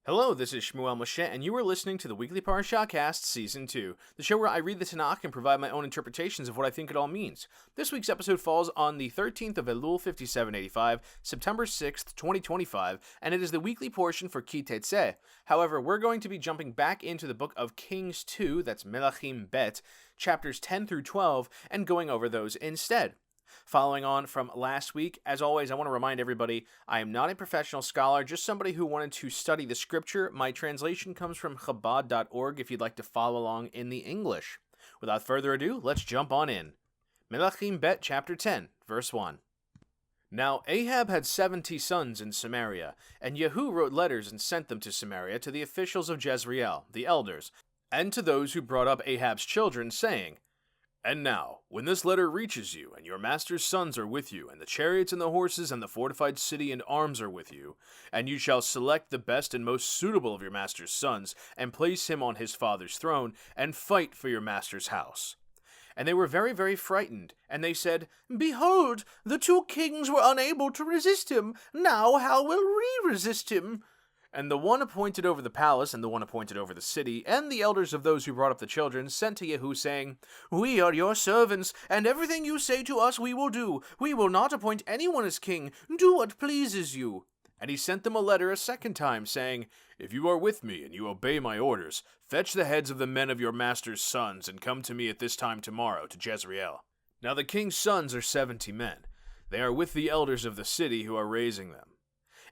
Hello, this is Shmuel Moshe, and you are listening to the Weekly Parashahcast Season 2, the show where I read the Tanakh and provide my own interpretations of what I think it all means. This week's episode falls on the 13th of Elul 5785, September 6th, 2025, and it is the weekly portion for Teitzei. However, we're going to be jumping back into the book of Kings 2, that's Melachim Bet, chapters 10 through 12, and going over those instead. Following on from last week, as always, I want to remind everybody, I am not a professional scholar, just somebody who wanted to study the scripture. My translation comes from Chabad.org if you'd like to follow along in the English. Without further ado, let's jump on in. Melachim Bet, chapter 10, verse 1. Now Ahab had 70 sons in Samaria, and Jehu wrote letters and sent them to Samaria to the officials of Jezreel, the elders, and to those who brought up Ahab's children, saying, And now, when this letter reaches you, and your master's sons are with you, and the chariots and the horses and the fortified city and arms are with you, and you shall select the best and most suitable of your master's sons, and place him on his father's throne, and fight for your master's house. And they were very, very frightened, and they said, Behold, the two kings were unable to resist him. Now how will we resist him? And the one appointed over the palace, and the one appointed over the city, and the elders of those who brought up the children, sent to Jehu, saying, We are your servants, and everything you say to us we will do. We will not appoint anyone as king. Do what pleases you. And he sent them a letter a second time, saying, If you are with me, and you obey my orders, fetch the heads of the men of your master's sons, and come to me at this time tomorrow to Jezreel. Now the king's sons are 70 men. They are with the elders of the city who are raising them.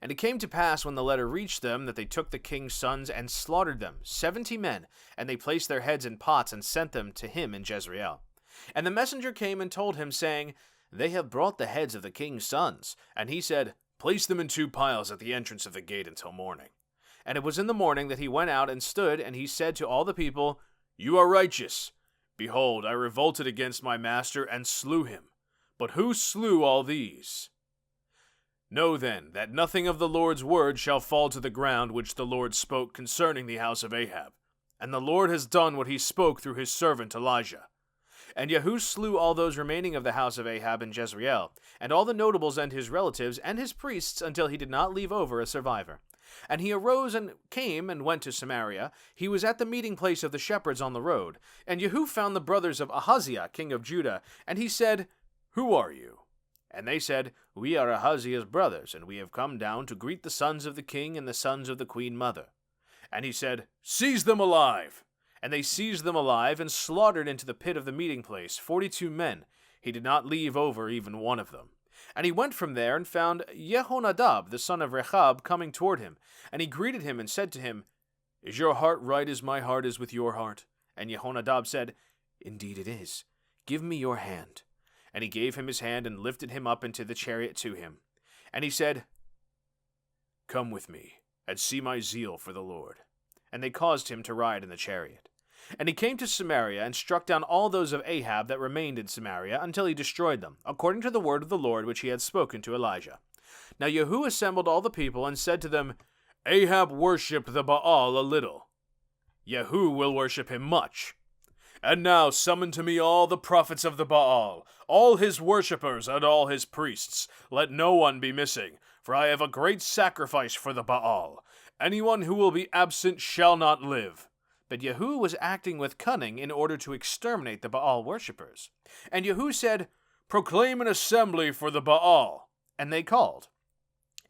And it came to pass when the letter reached them that they took the king's sons and slaughtered them, 70 men, and they placed their heads in pots and sent them to him in Jezreel. And the messenger came and told him, saying, They have brought the heads of the king's sons. And he said, Place them in 2 piles at the entrance of the gate until morning. And it was in the morning that he went out and stood, and he said to all the people, You are righteous. Behold, I revolted against my master and slew him. But who slew all these? Know then, that nothing of the Lord's word shall fall to the ground which the Lord spoke concerning the house of Ahab. And the Lord has done what he spoke through his servant Elijah. And Jehu slew all those remaining of the house of Ahab in Jezreel, and all the notables and his relatives and his priests, until he did not leave over a survivor. And he arose and came and went to Samaria. He was at the meeting place of the shepherds on the road. And Jehu found the brothers of Ahaziah, king of Judah, and he said, Who are you? And they said, We are Ahaziah's brothers, and we have come down to greet the sons of the king and the sons of the queen mother. And he said, Seize them alive! And they seized them alive, and slaughtered into the pit of the meeting place 42 men. He did not leave over even one of them. And he went from there, and found Jehonadab, the son of Rechab, coming toward him. And he greeted him, and said to him, Is your heart right as my heart is with your heart? And Jehonadab said, Indeed it is. Give me your hand. And he gave him his hand, and lifted him up into the chariot to him. And he said, Come with me, and see my zeal for the Lord. And they caused him to ride in the chariot. And he came to Samaria, and struck down all those of Ahab that remained in Samaria, until he destroyed them, according to the word of the Lord which he had spoken to Elijah. Now Jehu assembled all the people, and said to them, Ahab worshipped the Baal a little. Jehu will worship him much. And now summon to me all the prophets of the Baal, all his worshippers and all his priests. Let no one be missing, for I have a great sacrifice for the Baal. Anyone who will be absent shall not live. But Jehu was acting with cunning in order to exterminate the Baal worshippers. And Jehu said, Proclaim an assembly for the Baal. And they called.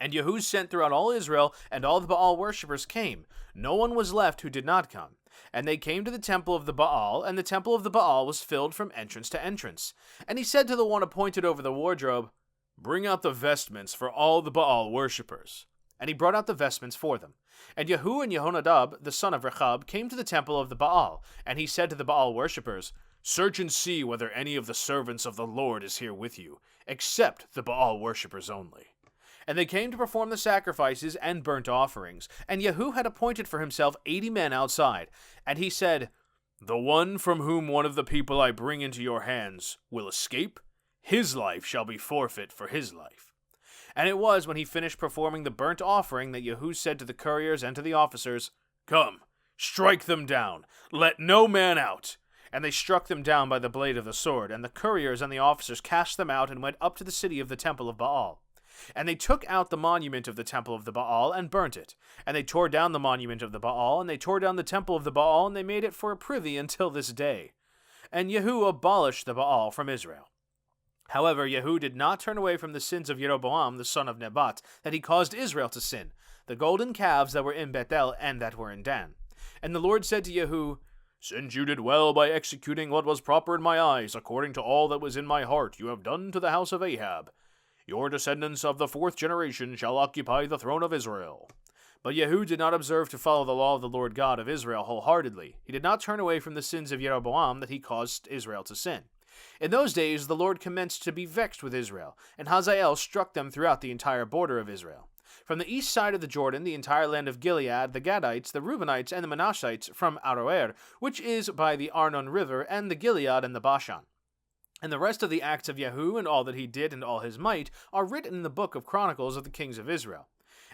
And Jehu sent throughout all Israel, and all the Baal worshippers came. No one was left who did not come. And they came to the temple of the Baal, and the temple of the Baal was filled from entrance to entrance. And he said to the one appointed over the wardrobe, Bring out the vestments for all the Baal worshippers. And he brought out the vestments for them. And Jehu and Jehonadab, the son of Rechab, came to the temple of the Baal. And he said to the Baal worshippers, Search and see whether any of the servants of the Lord is here with you, except the Baal worshippers only. And they came to perform the sacrifices and burnt offerings. And Jehu had appointed for himself 80 men outside. And he said, The one from whom one of the people I bring into your hands will escape, his life shall be forfeit for his life. And it was when he finished performing the burnt offering that Jehu said to the couriers and to the officers, Come, strike them down, let no man out. And they struck them down by the blade of the sword. And the couriers and the officers cast them out and went up to the city of the temple of Baal. And they took out the monument of the temple of the Baal and burnt it. And they tore down the monument of the Baal, and they tore down the temple of the Baal, and they made it for a privy until this day. And Yehu abolished the Baal from Israel. However, Yehu did not turn away from the sins of Jeroboam, the son of Nebat, that he caused Israel to sin, the golden calves that were in Bethel and that were in Dan. And the Lord said to Yehu, "Since you did well by executing what was proper in my eyes, according to all that was in my heart, you have done to the house of Ahab. Your descendants of the 4th generation shall occupy the throne of Israel." But Yehu did not observe to follow the law of the Lord God of Israel wholeheartedly. He did not turn away from the sins of Jeroboam that he caused Israel to sin. In those days the Lord commenced to be vexed with Israel, and Hazael struck them throughout the entire border of Israel. From the east side of the Jordan, the entire land of Gilead, the Gadites, the Reubenites, and the Manassites from Aroer, which is by the Arnon River, and the Gilead and the Bashan. And the rest of the acts of Yehu and all that he did and all his might are written in the book of Chronicles of the kings of Israel.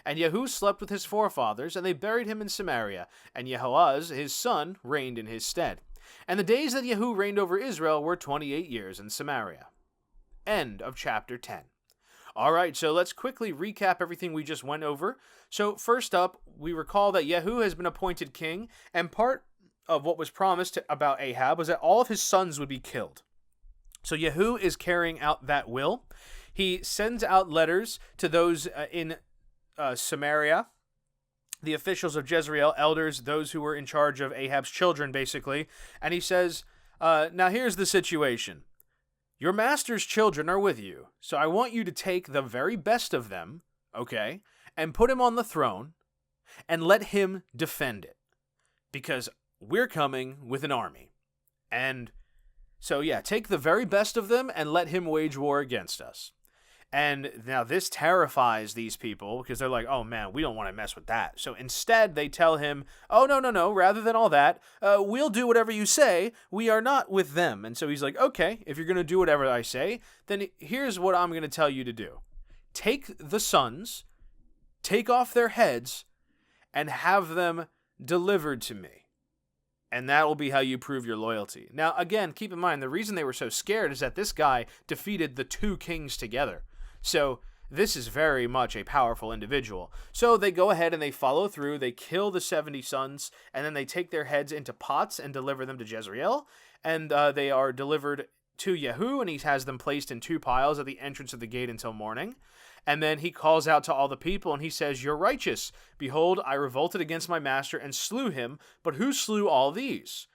And Yehu slept with his forefathers, and they buried him in Samaria, and Jehoaz, his son, reigned in his stead. And the days that Yehu reigned over Israel were 28 years in Samaria. End of chapter 10. All right, so let's quickly recap everything we just went over. So first up, we recall that Yehu has been appointed king, and part of what was promised about Ahab was that all of his sons would be killed. So Yehu is carrying out that will. He sends out letters to those in Samaria, the officials of Jezreel, elders, those who were in charge of Ahab's children, basically, and he says, now here's the situation. Your master's children are with you, so I want you to take the very best of them, okay, and put him on the throne, and let him defend it, because we're coming with an army. And so, yeah, take the very best of them and let him wage war against us. And now this terrifies these people because they're like, oh man, we don't want to mess with that. So instead they tell him, oh no, rather than all that, we'll do whatever you say. We are not with them. And so he's like, okay, if you're going to do whatever I say, then here's what I'm going to tell you to do. Take the sons, take off their heads, and have them delivered to me. And that will be how you prove your loyalty. Now, again, keep in mind, the reason they were so scared is that this guy defeated the 2 kings together. So this is very much a powerful individual. So they go ahead and they follow through. They kill the 70 sons, and then they take their heads into pots and deliver them to Jezreel. And they are delivered to Yehu, and he has them placed in 2 piles at the entrance of the gate until morning. And then he calls out to all the people, and he says, "You're righteous. Behold, I revolted against my master and slew him, but who slew all these?"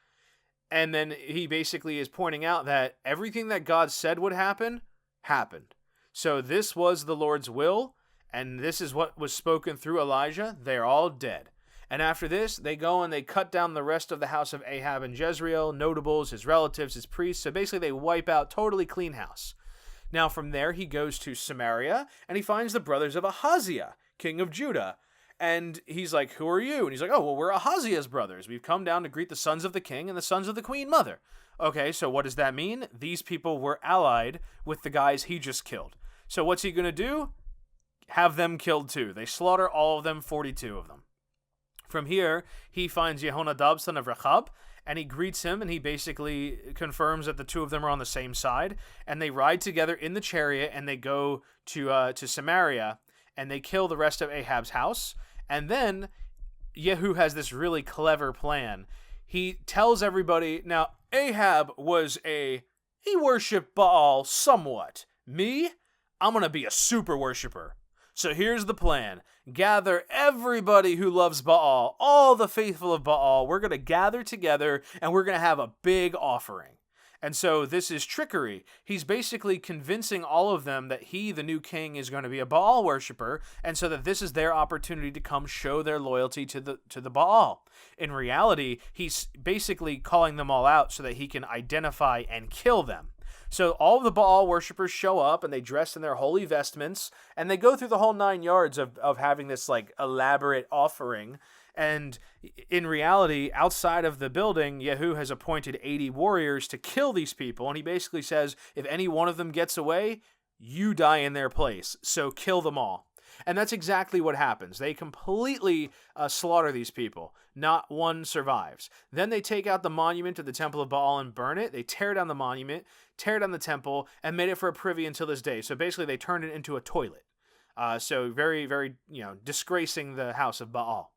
And then he basically is pointing out that everything that God said would happen, happened. So this was the Lord's will, and this is what was spoken through Elijah. They're all dead. And after this, they go and they cut down the rest of the house of Ahab and Jezreel, notables, his relatives, his priests. So basically they wipe out, totally clean house. Now from there, he goes to Samaria, and he finds the brothers of Ahaziah, king of Judah. And he's like, who are you? And he's like, oh, well, we're Ahaziah's brothers. We've come down to greet the sons of the king and the sons of the queen mother. Okay, so what does that mean? These people were allied with the guys he just killed. So what's he going to do? Have them killed too. They slaughter all of them, 42 of them. From here, he finds Jehonadab, son of Rechab, and he greets him, and he basically confirms that the 2 of them are on the same side, and they ride together in the chariot, and they go to Samaria, and they kill the rest of Ahab's house, and then Yehu has this really clever plan. He tells everybody, now, Ahab he worshipped Baal somewhat. Me? I'm going to be a super worshiper. So here's the plan. Gather everybody who loves Baal, all the faithful of Baal. We're going to gather together, and we're going to have a big offering. And so this is trickery. He's basically convincing all of them that he, the new king, is going to be a Baal worshiper, and so that this is their opportunity to come show their loyalty to the Baal. In reality, he's basically calling them all out so that he can identify and kill them. So all of the Baal worshippers show up, and they dress in their holy vestments, and they go through the whole 9 yards of having this like elaborate offering. And in reality, outside of the building, Yehu has appointed 80 warriors to kill these people, and he basically says, if any one of them gets away, you die in their place, so kill them all. And that's exactly what happens. They completely slaughter these people. Not one survives. Then they take out the monument of the temple of Baal and burn it. They tear down the monument, tear down the temple, and made it for a privy until this day. So basically they turned it into a toilet. So very, very, disgracing the house of Baal.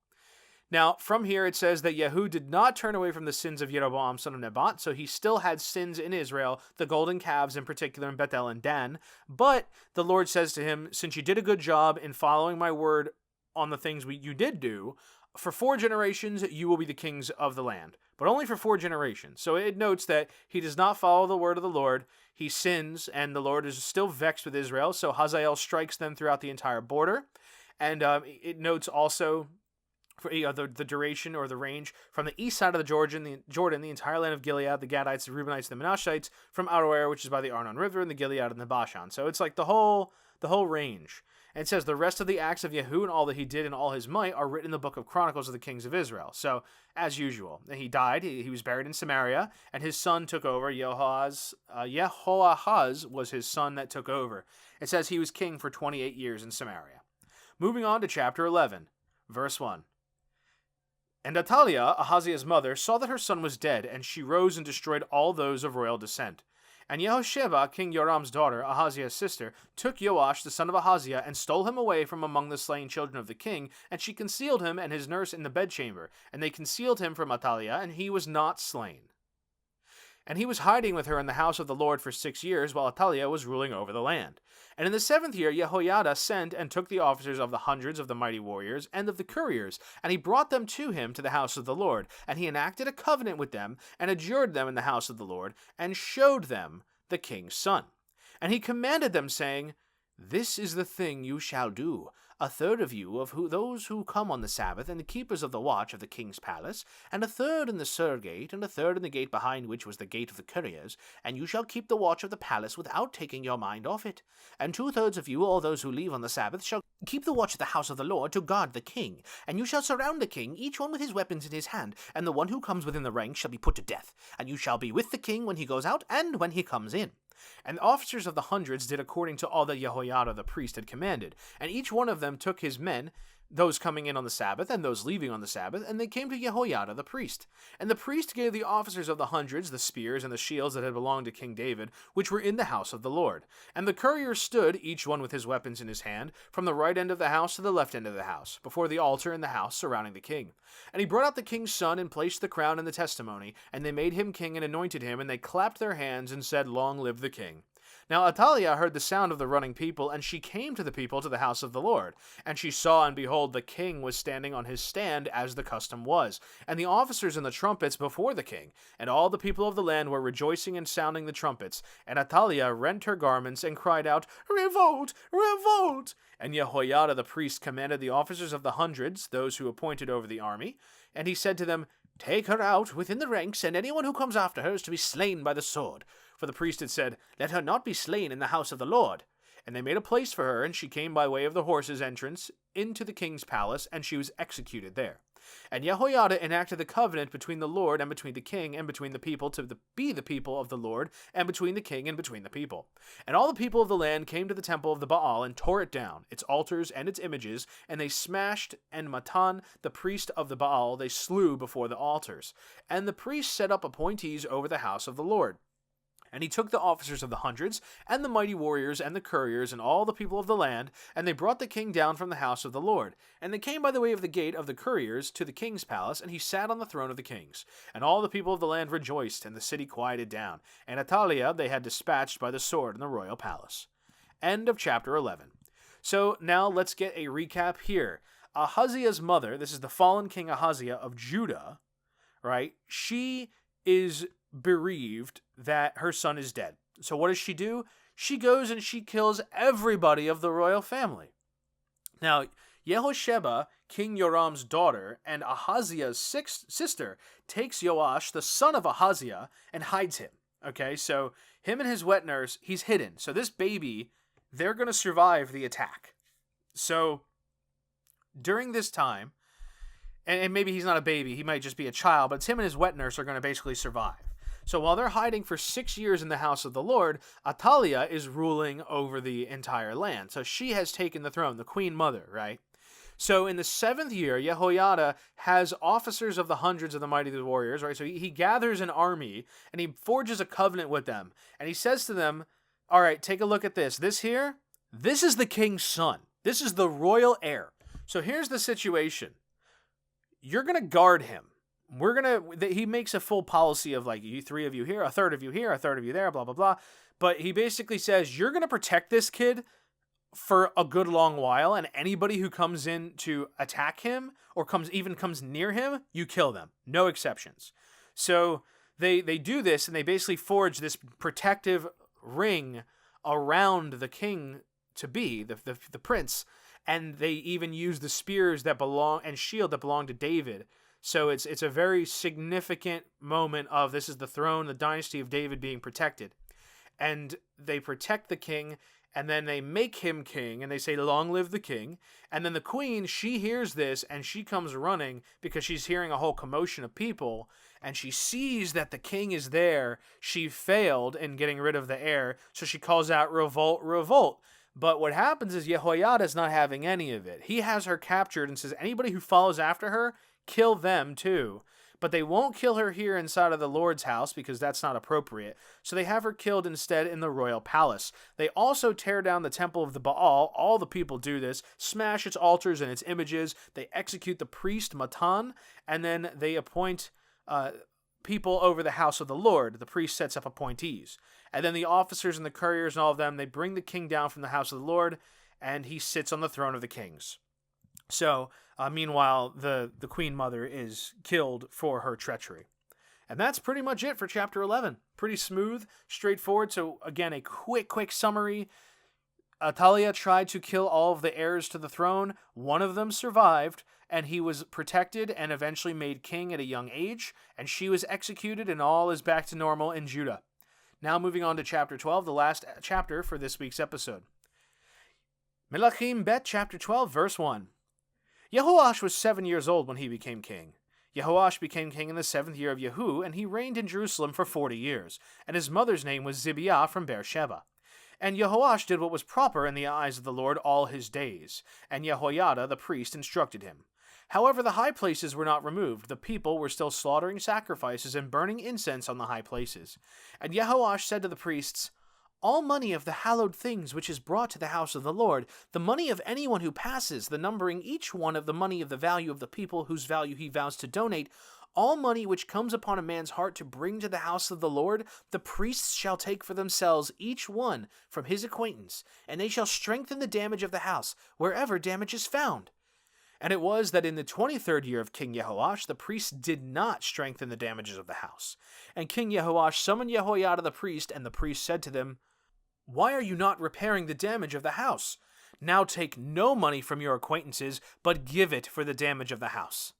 Now, from here it says that Yehu did not turn away from the sins of Jeroboam son of Nebat, so he still had sins in Israel, the golden calves in particular in Bethel and Dan. But the Lord says to him, since you did a good job in following my word on the things you did do, for 4 generations you will be the kings of the land. But only for 4 generations. So it notes that he does not follow the word of the Lord. He sins, and the Lord is still vexed with Israel. So Hazael strikes them throughout the entire border. And it notes also for the duration or the range from the east side of the Jordan, the entire land of Gilead, the Gadites, the Reubenites, the Menashites, from Aroer, which is by the Arnon River, and the Gilead and the Bashan. So it's like the whole range. And it says the rest of the acts of Yehu and all that he did and all his might are written in the book of Chronicles of the kings of Israel. So as usual, he died. He was buried in Samaria, and his son took over. Yehoahaz was his son that took over. It says he was king for 28 years in Samaria. Moving on to chapter 11, verse 1. And Athaliah, Ahaziah's mother, saw that her son was dead, and she rose and destroyed all those of royal descent. And Yehosheba, King Joram's daughter, Ahaziah's sister, took Joash, the son of Ahaziah, and stole him away from among the slain children of the king, and she concealed him and his nurse in the bedchamber. And they concealed him from Athaliah, and he was not slain. And he was hiding with her in the house of the Lord for 6 years, while Athaliah was ruling over the land. And in the 7th year Jehoiada sent and took the officers of the hundreds of the mighty warriors and of the couriers, and he brought them to him to the house of the Lord. And he enacted a covenant with them, and adjured them in the house of the Lord, and showed them the king's son. And he commanded them, saying, This is the thing you shall do. 1/3 of you those who come on the Sabbath, and the keepers of the watch of the king's palace, and 1/3 in the sur gate, and 1/3 in the gate behind which was the gate of the couriers, and you shall keep the watch of the palace without taking your mind off it. And 2/3 of you, all those who leave on the Sabbath, shall keep the watch of the house of the Lord to guard the king. And you shall surround the king, each one with his weapons in his hand, and the one who comes within the ranks shall be put to death. And you shall be with the king when he goes out, and when he comes in. And the officers of the hundreds did according to all that Jehoiada the priest had commanded. And each one of them took his men, those coming in on the Sabbath and those leaving on the Sabbath, and they came to Jehoiada the priest. And the priest gave the officers of the hundreds the spears and the shields that had belonged to King David, which were in the house of the Lord. And the couriers stood, each one with his weapons in his hand, from the right end of the house to the left end of the house, before the altar in the house surrounding the king. And he brought out the king's son, and placed the crown and the testimony, and they made him king and anointed him, and they clapped their hands and said, Long live the king. Now Athaliah heard the sound of the running people, and she came to the people to the house of the Lord. And she saw, and behold, the king was standing on his stand, as the custom was, and the officers and the trumpets before the king. And all the people of the land were rejoicing and sounding the trumpets. And Athaliah rent her garments, and cried out, Revolt! Revolt! And Jehoiada the priest commanded the officers of the hundreds, those who appointed over the army, and he said to them, Take her out within the ranks, and anyone who comes after her is to be slain by the sword. For the priest had said, Let her not be slain in the house of the Lord. And they made a place for her, and she came by way of the horses' entrance into the king's palace, and she was executed there. And Jehoiada enacted the covenant between the Lord and between the king and between the people to be the people of the Lord, and between the king and between the people. And all the people of the land came to the temple of the Baal and tore it down, its altars and its images, and they smashed, and Matan, the priest of the Baal, they slew before the altars. And the priest set up appointees over the house of the Lord. And he took the officers of the hundreds, and the mighty warriors, and the couriers, and all the people of the land, and they brought the king down from the house of the Lord. And they came by the way of the gate of the couriers to the king's palace, and he sat on the throne of the kings. And all the people of the land rejoiced, and the city quieted down. And Athaliah they had dispatched by the sword in the royal palace. End of chapter 11. So now let's get a recap here. Ahaziah's mother, this is the fallen king Ahaziah of Judah, right? She is bereaved that her son is dead. So what does she do? She goes and she kills everybody of the royal family. Now, Yehosheba, King Joram's daughter, and Ahaziah's sister, takes Joash, the son of Ahaziah, and hides him. Okay, so him and his wet nurse, he's hidden. So this baby, they're going to survive the attack. So during this time, and maybe he's not a baby, he might just be a child, but him and his wet nurse are going to basically survive. So while they're hiding for 6 years in the house of the Lord, Athaliah is ruling over the entire land. So she has taken the throne, the queen mother, right? So in the 7th year, Jehoiada has officers of the hundreds of the mighty warriors, right? So he gathers an army, and he forges a covenant with them. And he says to them, all right, take a look at this. This here, this is the king's son. This is the royal heir. So here's the situation. You're going to guard him. He makes a full policy of like, you three of you here, a third of you here, a third of you there, blah, blah, blah. But he basically says, you're going to protect this kid for a good long while, and anybody who comes in to attack him or comes near him, you kill them. No exceptions. So they do this, and they basically forge this protective ring around the king to be, the prince, and they even use the spears that belong and shield that belong to David. So it's a very significant moment of this is the throne, the dynasty of David being protected. And they protect the king, and then they make him king, and they say, long live the king. And then the queen, she hears this, and she comes running because she's hearing a whole commotion of people, and she sees that the king is there. She failed in getting rid of the heir, so she calls out, revolt, revolt. But what happens is Jehoiada is not having any of it. He has her captured and says, anybody who follows after her, kill them too. But they won't kill her here inside of the Lord's house because that's not appropriate. So they have her killed instead in the royal palace. They also tear down the temple of the Baal. All the people do this, smash its altars and its images. They execute the priest Matan, and then they appoint people over the house of the Lord. The priest sets up appointees. And then the officers and the couriers and all of them, they bring the king down from the house of the Lord, and he sits on the throne of the kings. So, meanwhile, the queen mother is killed for her treachery. And that's pretty much it for chapter 11. Pretty smooth, straightforward. So, again, a quick summary. Athaliah tried to kill all of the heirs to the throne. One of them survived, and he was protected and eventually made king at a young age. And she was executed, and all is back to normal in Judah. Now moving on to chapter 12, the last chapter for this week's episode. Melachim Bet, chapter 12, verse 1. Jehoash was 7 years old when he became king. Jehoash became king in the 7th year of Yehu, and he reigned in Jerusalem for 40 years, and his mother's name was Zibiah from Beersheba. And Jehoash did what was proper in the eyes of the Lord all his days, and Jehoiada the priest instructed him. However, the high places were not removed. The people were still slaughtering sacrifices and burning incense on the high places. And Jehoash said to the priests, all money of the hallowed things which is brought to the house of the Lord, the money of anyone who passes, the numbering each one of the money of the value of the people whose value he vows to donate, all money which comes upon a man's heart to bring to the house of the Lord, the priests shall take for themselves each one from his acquaintance, and they shall strengthen the damage of the house, wherever damage is found. And it was that in the 23rd year of King Jehoash, the priests did not strengthen the damages of the house. And King Jehoash summoned Jehoiada the priest, and the priest said to them, why are you not repairing the damage of the house? Now take no money from your acquaintances, but give it for the damage of the house.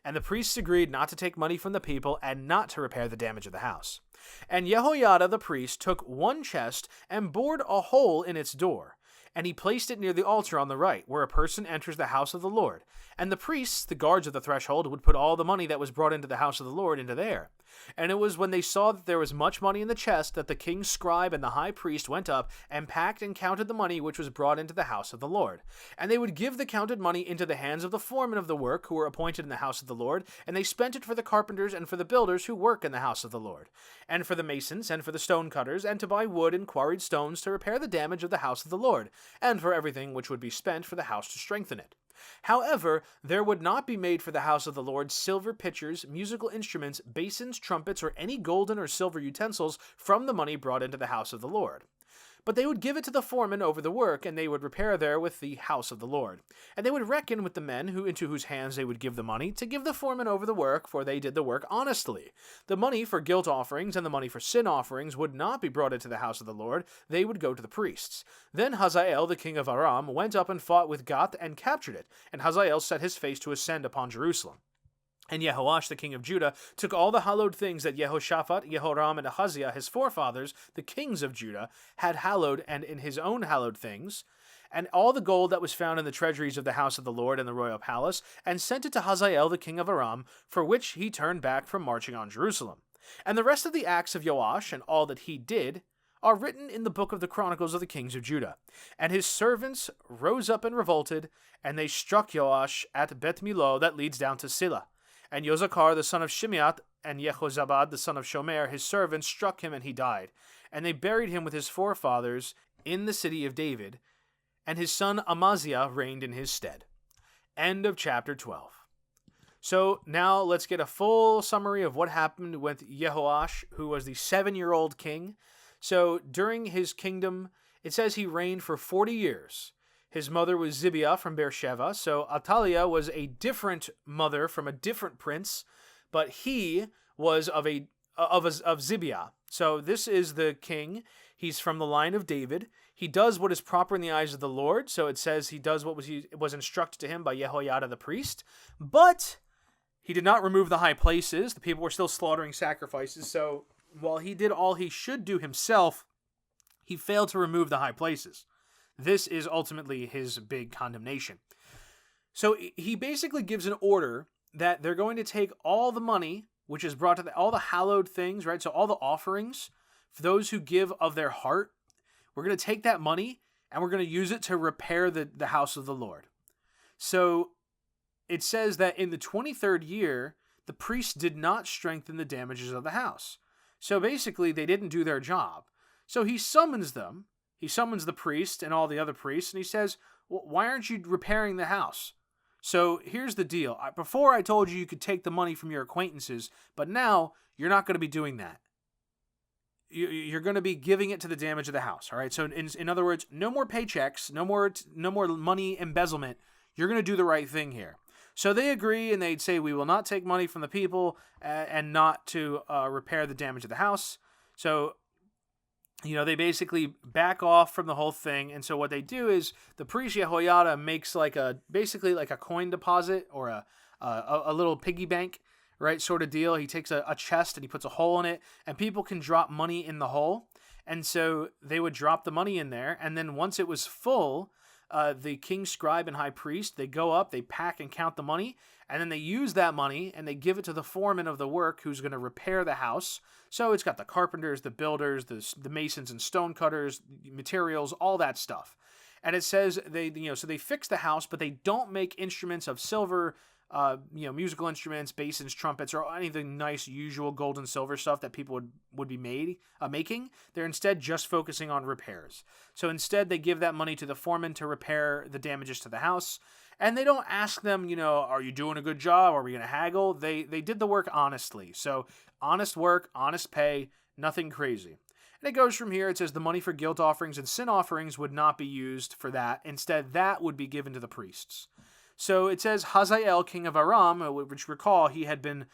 And the priests agreed not to take money from the people and not to repair the damage of the house. And Jehoiada the priest took one chest and bored a hole in its door. And he placed it near the altar on the right, where a person enters the house of the Lord. And the priests, the guards of the threshold, would put all the money that was brought into the house of the Lord into there. And it was when they saw that there was much money in the chest that the king's scribe and the high priest went up and packed and counted the money which was brought into the house of the Lord. And they would give the counted money into the hands of the foremen of the work who were appointed in the house of the Lord, and they spent it for the carpenters and for the builders who work in the house of the Lord, and for the masons and for the stone cutters, and to buy wood and quarried stones to repair the damage of the house of the Lord, and for everything which would be spent for the house to strengthen it. However, there would not be made for the house of the Lord silver pitchers, musical instruments, basins, trumpets, or any golden or silver utensils from the money brought into the house of the Lord. But they would give it to the foreman over the work, and they would repair there with the house of the Lord. And they would reckon with the men into whose hands they would give the money, to give the foreman over the work, for they did the work honestly. The money for guilt offerings and the money for sin offerings would not be brought into the house of the Lord, they would go to the priests. Then Hazael the king of Aram went up and fought with Gath and captured it, and Hazael set his face to ascend upon Jerusalem. And Jehoash the king of Judah took all the hallowed things that Jehoshaphat, Jehoram, and Ahaziah his forefathers, the kings of Judah, had hallowed, and in his own hallowed things, and all the gold that was found in the treasuries of the house of the Lord and the royal palace, and sent it to Hazael the king of Aram, for which he turned back from marching on Jerusalem. And the rest of the acts of Joash and all that he did are written in the book of the Chronicles of the kings of Judah. And his servants rose up and revolted, and they struck Joash at Bet Milo that leads down to Silla. And Yozachar the son of Shimeat and Jehozabad the son of Shomer, his servants, struck him, and he died. And they buried him with his forefathers in the city of David. and his son Amaziah reigned in his stead. End of chapter 12. So now let's get a full summary of what happened with Jehoash, who was the 7-year-old king. So during his kingdom, it says he reigned for 40 years. His mother was Zibiah from Beersheba. So Athaliah was a different mother from a different prince, but he was of Zibiah. So this is the king. He's from the line of David. He does what is proper in the eyes of the Lord. So it says he does what was instructed to him by Jehoiada the priest. But he did not remove the high places. The people were still slaughtering sacrifices. So while he did all he should do himself, he failed to remove the high places. This is ultimately his big condemnation. So he basically gives an order that they're going to take all the money, which is brought to all the hallowed things, right? So all the offerings for those who give of their heart, we're going to take that money and we're going to use it to repair the house of the Lord. So it says that in the 23rd year, the priests did not strengthen the damages of the house. So basically, they didn't do their job. So he summons them. He summons the priest and all the other priests, and he says, well, why aren't you repairing the house? So here's the deal. Before I told you could take the money from your acquaintances, but now you're not going to be doing that. You're going to be giving it to the damage of the house, all right? So in other words, no more paychecks, no more money embezzlement. You're going to do the right thing here. So they agree, and they'd say, we will not take money from the people and not to repair the damage of the house. So, they basically back off from the whole thing. And so what they do is the priest Jehoiada makes basically like a coin deposit or a little piggy bank, right, sort of deal. He takes a chest and he puts a hole in it, and people can drop money in the hole. And so they would drop the money in there, and then once it was full, the king's scribe and high priest, they go up, they pack and count the money, and then they use that money and they give it to the foreman of the work who's going to repair the house. So it's got the carpenters, the builders, the masons and stone cutters, materials, all that stuff. And it says so they fix the house, but they don't make instruments of silver, musical instruments, basins, trumpets, or anything nice, usual gold and silver stuff that people would be making. They're instead just focusing on repairs. So instead, they give that money to the foreman to repair the damages to the house. And they don't ask them, are you doing a good job? Are we going to haggle? They did the work honestly. So honest work, honest pay, nothing crazy. And it goes from here. It says the money for guilt offerings and sin offerings would not be used for that. Instead, that would be given to the priests. So it says Hazael, king of Aram, which recall he had been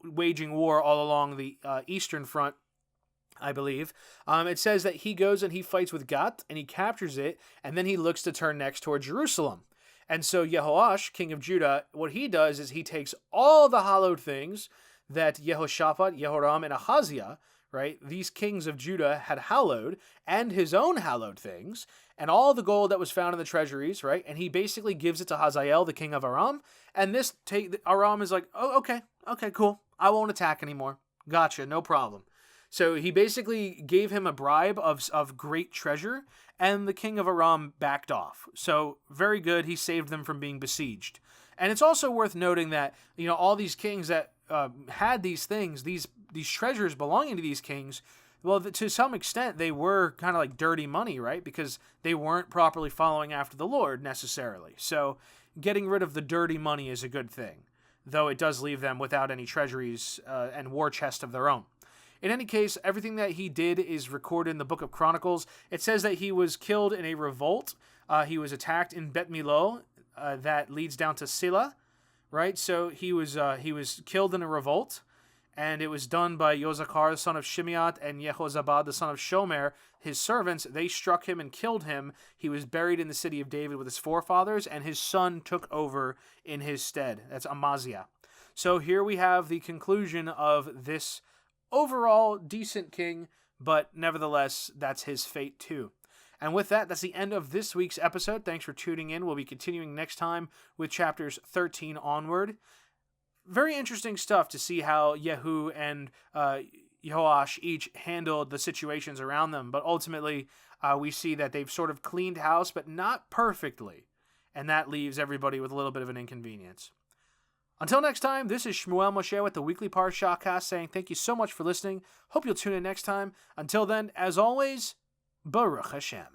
waging war all along the eastern front, I believe. It says that he goes and he fights with Gat and he captures it, and then he looks to turn next toward Jerusalem. And so Jehoash, king of Judah, what he does is he takes all the hallowed things that Jehoshaphat, Jehoram, and Ahaziah, right, these kings of Judah had hallowed, and his own hallowed things, and all the gold that was found in the treasuries, right, and he basically gives it to Hazael, the king of Aram, and Aram is like, oh, okay, cool, I won't attack anymore, gotcha, no problem. So he basically gave him a bribe of great treasure, and the king of Aram backed off. So very good, he saved them from being besieged. And it's also worth noting that, all these kings that had these things, these treasures belonging to these kings, well, to some extent, they were kind of like dirty money, right? Because they weren't properly following after the Lord necessarily. So getting rid of the dirty money is a good thing, though it does leave them without any treasuries and war chest of their own. In any case, everything that he did is recorded in the book of Chronicles. It says that he was killed in a revolt. He was attacked in Bet Milo, that leads down to Silla, right? So he was killed in a revolt, and it was done by Yozakar, the son of Shimeat, and Jehozabad, the son of Shomer, his servants. They struck him and killed him. He was buried in the city of David with his forefathers, and his son took over in his stead. That's Amaziah. So here we have the conclusion of this overall decent king, but nevertheless, that's his fate too. And with that, that's the end of this week's episode. Thanks for tuning in. We'll be continuing next time with chapters 13 onward. Very interesting stuff to see how Yehu and Jehoash each handled the situations around them. But ultimately, we see that they've sort of cleaned house, but not perfectly. And that leaves everybody with a little bit of an inconvenience. Until next time, this is Shmuel Moshe with the Weekly Parashahcast saying thank you so much for listening. Hope you'll tune in next time. Until then, as always, Baruch Hashem.